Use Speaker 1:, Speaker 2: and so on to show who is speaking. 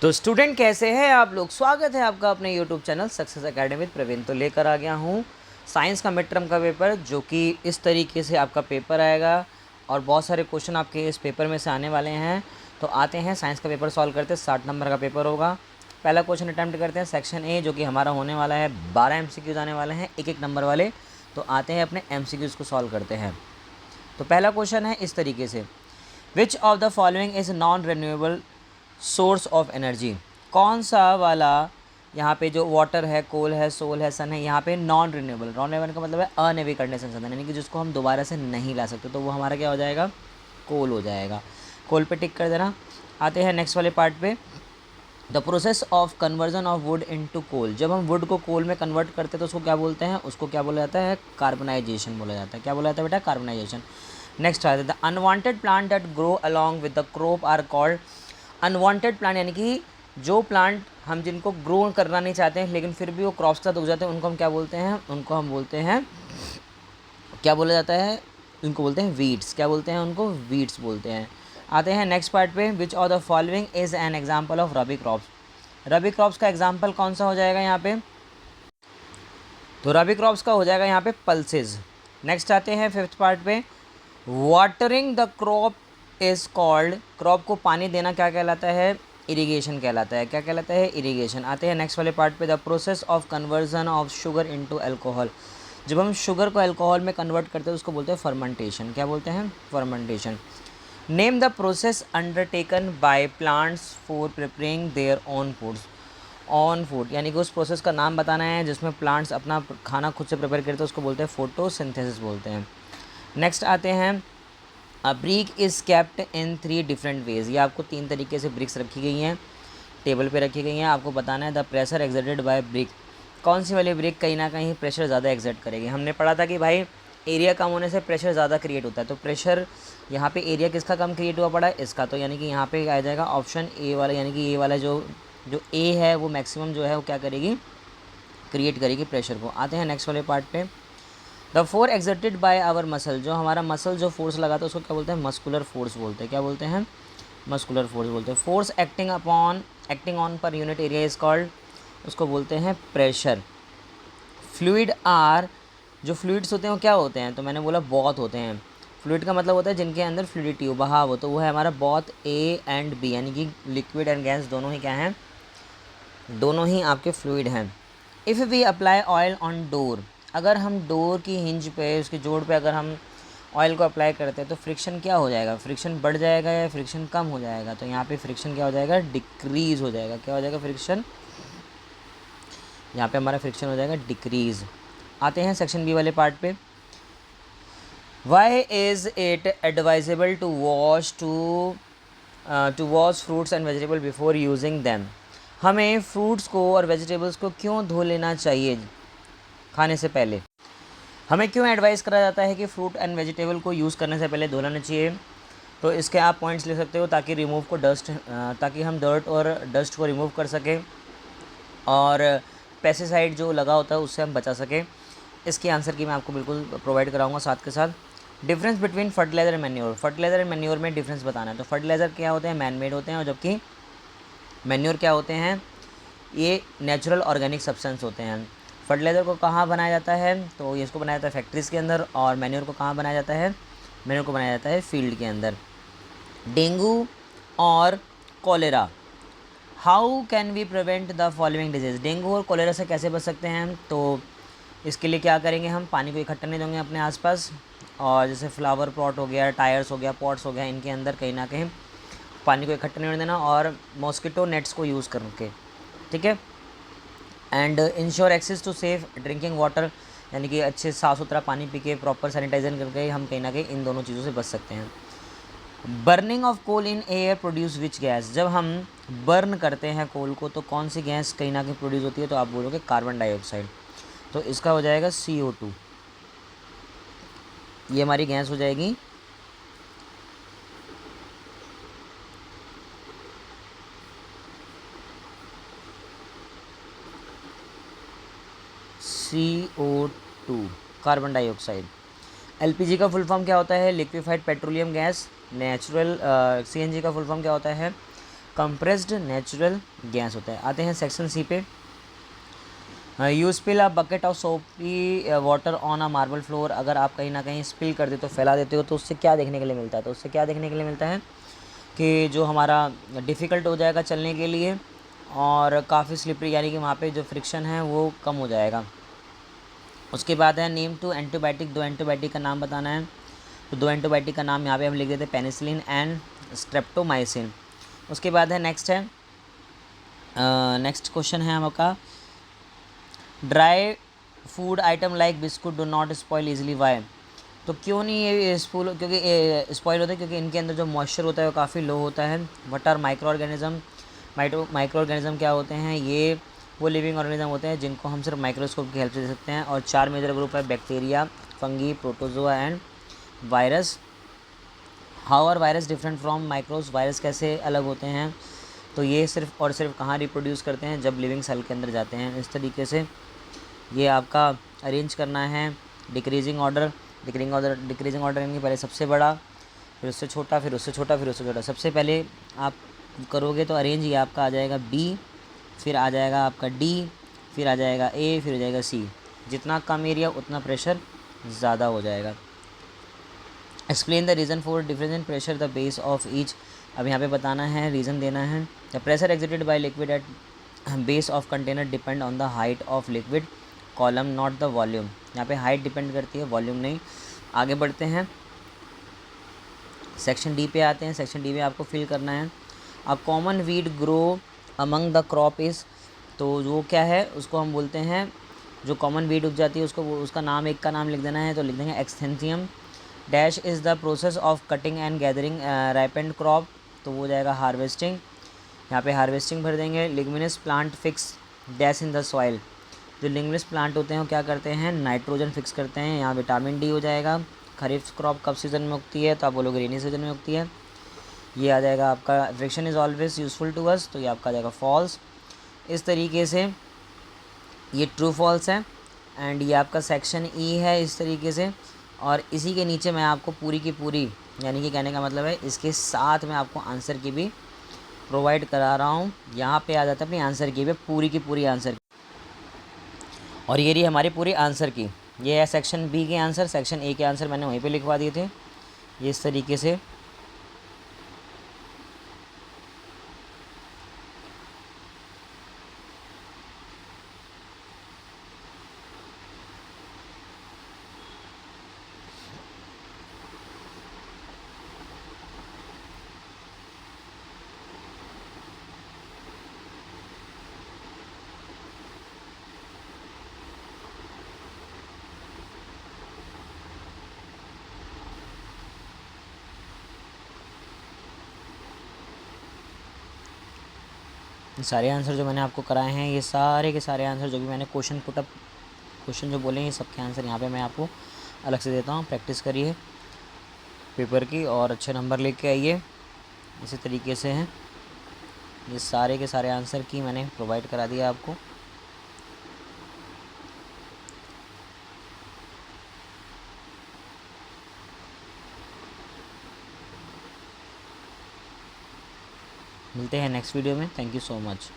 Speaker 1: तो स्टूडेंट कैसे हैं आप लोग। स्वागत है आपका अपने YouTube channel success academy with Praveen. तो लेकर आ गया हूँ साइंस का मिड टर्म का पेपर, जो कि इस तरीके से आपका पेपर आएगा और बहुत सारे क्वेश्चन आपके इस पेपर में से आने वाले हैं। तो आते हैं साइंस का पेपर सॉल्व करते हैं। 60 नंबर का पेपर होगा। पहला क्वेश्चन अटैम्प्ट करते हैं सेक्शन ए, जो कि हमारा होने वाला है 12 MCQs आने वाले हैं, एक नंबर वाले। तो आते हैं अपने MCQs को सॉल्व करते हैं। तो पहला क्वेश्चन है इस तरीके से, which of the following is non renewable source of energy. कौन सा वाला यहाँ पे जो वाटर है, कोल है, सोल है, सन है, यहाँ पे नॉन रिन्यूएबल का मतलब है अनवीकरणीय संसाधन, यानी कि जिसको हम दोबारा से नहीं ला सकते, तो वो हमारा क्या हो जाएगा, कोल हो जाएगा। कोल पे टिक कर देना। आते हैं नेक्स्ट वाले पार्ट पे। The process of conversion of wood into coal. जब हम वुड को कोल में कन्वर्ट करते हैं तो उसको क्या बोलते हैं, उसको क्या बोला जाता है, कार्बनाइजेशन बोला जाता है। क्या बोला जाता है बेटा, कार्बनाइजेशन। नेक्स्ट आते हैं the unwanted plant that grow along with the crop are called. Unwanted plant यानी कि जो प्लांट हम जिनको ग्रो करना नहीं चाहते हैं लेकिन फिर भी वो क्रॉप्स के साथ उग जाते हैं, उनको हम क्या बोलते हैं, उनको हम बोलते हैं, क्या बोला जाता है, उनको बोलते हैं वीड्स। क्या बोलते हैं, उनको वीड्स बोलते हैं। आते हैं नेक्स्ट पार्ट पे। Which of the following is an example of rabi crops. Rabi crops का एग्जाम्पल कौन सा हो जाएगा यहाँ पे, तो रबी क्रॉप्स का हो जाएगा यहाँ पे पल्सेस। नेक्स्ट आते हैं फिफ्थ पार्ट पे। Watering the crop is called. Crop को पानी देना क्या कहलाता है, इरिगेशन कहलाता है। क्या कहलाता है, इरिगेशन। आते हैं नेक्स्ट वाले पार्ट पे। The process of conversion of sugar into alcohol. जब हम शुगर को अल्कोहल में कन्वर्ट करते हैं उसको बोलते हैं फर्मेंटेशन। क्या बोलते हैं, fermentation. Name the process undertaken by plants for preparing their own foods. On food यानी कि उस प्रोसेस का नाम बताना है जिसमें प्लांट्स अपना खाना खुद से प्रिपेयर करते हैं, उसको बोलते हैं फोटोसिंथेसिस बोलते हैं। नेक्स्ट आते हैं, अ brick is kept in 3 different ways. ये आपको 3 तरीके से ब्रिक्स रखी गई हैं, टेबल पे रखी गई हैं। आपको बताना है the pressure exerted by brick. कौन सी वाली ब्रिक कहीं ना कहीं प्रेशर ज़्यादा एक्सर्ट करेगी। हमने पढ़ा था कि भाई एरिया कम होने से प्रेशर ज़्यादा क्रिएट होता है, तो प्रेशर यहाँ पे एरिया किसका कम क्रिएट हुआ पड़ा है, इसका। तो यानी कि यहाँ पे आ जाएगा ऑप्शन ए वाला, यानी कि ये वाला जो जो ए है वो मैक्सिमम जो है वो क्या करेगी, क्रिएट करेगी प्रेशर को। आते हैं नेक्स्ट वाले पार्ट पे। The force exerted by our muscle. जो हमारा मसल जो फोर्स लगाता है उसको क्या बोलते हैं, मस्कुलर फोर्स बोलते हैं। क्या बोलते हैं, मस्कुलर फोर्स बोलते हैं। Force acting on per unit area is called, उसको बोलते हैं प्रेशर। Fluid are. जो फ्लूइड्स होते हैं वो क्या होते हैं, तो मैंने बोला बहुत होते हैं। फ्लूइड का मतलब होता है जिनके अंदर फ्लूइडिटी हो, बहाव हो, तो वो है हमारा बहुत ए एंड बी, यानी कि लिक्विड एंड गैस दोनों ही क्या हैं, दोनों ही आपके फ्लूइड हैं। If we apply oil on door. अगर हम डोर की हिंज पे, उसके जोड़ पे अगर हम ऑयल को अप्लाई करते हैं तो फ्रिक्शन क्या हो जाएगा, फ्रिक्शन बढ़ जाएगा या फ्रिक्शन कम हो जाएगा। तो यहाँ पे फ्रिक्शन क्या हो जाएगा, डिक्रीज़ हो जाएगा। क्या हो जाएगा, फ्रिक्शन, यहाँ पे हमारा फ्रिक्शन हो जाएगा डिक्रीज़। आते हैं सेक्शन बी वाले पार्ट पे। Why is it advisable to wash fruits and vegetable before using them. हमें फ्रूट्स को और वेजिटेबल्स को क्यों धो लेना चाहिए खाने से पहले। हमें क्यों एडवाइस करा जाता है कि फ्रूट एंड वेजिटेबल को यूज़ करने से पहले धो लेना चाहिए। तो इसके आप पॉइंट्स ले सकते हो ताकि ताकि हम डर्ट और डस्ट को रिमूव कर सकें और पेस्टिसाइड जो लगा होता है उससे हम बचा सकें। इसके आंसर की मैं आपको बिल्कुल प्रोवाइड कराऊंगा साथ के साथ। Difference between fertiliser and manure. Fertiliser and manure में डिफरेंस बताना है। तो फर्टिलाइज़र क्या होते हैं, मैन मेड होते हैं, और जबकि मैन्योर क्या होते हैं, ये नेचुरल ऑर्गेनिक सब्सटेंस होते हैं। फर्टिलाइज़र को कहाँ बनाया जाता है, तो ये इसको बनाया जाता है फैक्ट्रीज़ के अंदर, और मैन्योर को कहाँ बनाया जाता है, मैन्योर को बनाया जाता है फील्ड के अंदर। डेंगू और cholera. How can we prevent the following disease. Dengue और कॉलेरा से कैसे बच सकते हैं, तो इसके लिए क्या करेंगे, हम पानी को इकट्ठा नहीं देंगे अपने आसपास, और जैसे फ्लावर पॉट हो गया, टायर्स हो गया, पॉट्स हो गया, इनके अंदर कहीं ना कहीं पानी को इकट्ठा नहीं होने देना, और मॉस्किटो नेट्स को यूज़ करके, ठीक है। And ensure access to safe drinking water, यानी कि अच्छे साफ़ सुथरा पानी पी के प्रॉपर सैनिटाइजन करके हम कहीं ना कहीं इन दोनों चीज़ों से बच सकते हैं। Burning of coal in air produce which gas. जब हम बर्न करते हैं कोल को तो कौन सी गैस कहीं ना कहीं प्रोड्यूस होती है, तो आप बोलोगे कार्बन डाइऑक्साइड। तो इसका हो जाएगा CO2, ये हमारी गैस हो जाएगी। CO2, carbon dioxide. LPG का फुल फॉर्म क्या होता है, liquefied petroleum gas. Natural CNG का फुल फॉर्म क्या होता है, कंप्रेस्ड नेचुरल गैस होता है। आते हैं सेक्शन सी पे। You spill a bucket of soapy water on a marble floor. अगर आप कहीं ना कहीं स्पिल कर देते हो, फैला देते हो, तो उससे क्या देखने के लिए मिलता है? तो उससे क्या देखने के लिए मिलता है कि जो हमारा डिफ़िकल्ट हो जाएगा चलने के लिए और काफ़ी स्लिपरी, यानी कि वहाँ पे जो फ्रिक्शन है वो कम हो जाएगा। उसके बाद है नेम टू एंटीबायोटिक। 2 एंटीबायोटिक का नाम बताना है। तो 2 एंटीबायोटिक का नाम यहाँ पे हम लिख देते हैं, पेनिसिलिन एंड स्ट्रेप्टोमाइसिन। उसके बाद है नेक्स्ट क्वेश्चन है आपका, dry food item like biscuit do not spoil easily, why? तो क्यों नहीं ये स्पूल, क्योंकि स्पॉइल होता है क्योंकि इनके अंदर जो मॉइस्चर होता है वो काफ़ी लो होता है। What are micro organism? Micro organism क्या होते हैं? ये वो लिविंग ऑर्गेनिज्म होते हैं जिनको हम सिर्फ माइक्रोस्कोप की हेल्प से देख सकते हैं। और 4 मेजर ग्रुप है, bacteria, fungi, protozoa and virus. How are virus different from microbes? Virus कैसे अलग होते हैं? तो ये सिर्फ और सिर्फ कहाँ रिप्रोड्यूस करते हैं? जब लिविंग सेल के अंदर जाते हैं। इस तरीके से ये आपका अरेंज करना है डिक्रीजिंग ऑर्डर। डिक्रीजिंग ऑर्डर यानी पहले सबसे बड़ा, फिर उससे छोटा, फिर उससे छोटा, फिर उससे छोटा। सबसे पहले आप करोगे तो अरेंज ये आपका आ जाएगा बी, फिर आ जाएगा आपका डी, फिर आ जाएगा ए, फिर हो जाएगा सी। जितना कम एरिया उतना प्रेशर ज़्यादा हो जाएगा। Explain the reason for difference in pressure the base of each. अब यहाँ पे बताना है, रीज़न देना है। The pressure exerted by liquid at base of container depend on the height of liquid column, not the volume. यहाँ पे height depend करती है, वॉल्यूम नहीं। आगे बढ़ते हैं, सेक्शन डी पे आते हैं। सेक्शन डी में आपको फिल करना है, a common weed grow among the crop is. तो वो क्या है, उसको हम बोलते हैं, जो कॉमन वीड उग जाती है उसको, उसका नाम, एक का नाम लिख देना है। तो लिख देंगे एक्सथेंथियम। Dash is the process of cutting and gathering ripened crop. तो वो हो जाएगा हार्वेस्टिंग। यहाँ पे हार्वेस्टिंग भर देंगे। Leguminous plant fix dash in the soil. जो लिग्मिनस प्लांट होते हैं वो क्या करते हैं? नाइट्रोजन फिक्स करते हैं। यहाँ विटामिन डी हो जाएगा। खरीफ क्रॉप कब सीज़न में उगती है? तो आप बोलोगे रेनी सीजन में उगती है। ये आ जाएगा आपका friction is always useful to us, तो ये आपका आ जाएगा फॉल्स। इस तरीके से ये ट्रू फॉल्स है। एंड ये आपका सेक्शन ई है इस तरीके से। और इसी के नीचे मैं आपको पूरी की पूरी, यानी कि कहने का मतलब है इसके साथ मैं आपको आंसर की भी प्रोवाइड करा रहा हूँ। यहाँ पे आ जाता है अपनी आंसर की भी पूरी की पूरी आंसर, और ये रही हमारी पूरी आंसर की। ये है सेक्शन बी के आंसर, सेक्शन ए के आंसर मैंने वहीं पे लिखवा दिए थे। ये इस तरीके से सारे आंसर जो मैंने आपको कराए हैं, ये सारे के सारे आंसर जो भी मैंने क्वेश्चन जो बोले, ये सबके आंसर यहाँ पे मैं आपको अलग से देता हूँ। प्रैक्टिस करिए पेपर की और अच्छे नंबर लेके आइए। इसी तरीके से हैं, ये सारे के सारे आंसर की मैंने प्रोवाइड करा दिया आपको। मिलते हैं नेक्स्ट वीडियो में। Thank you so much.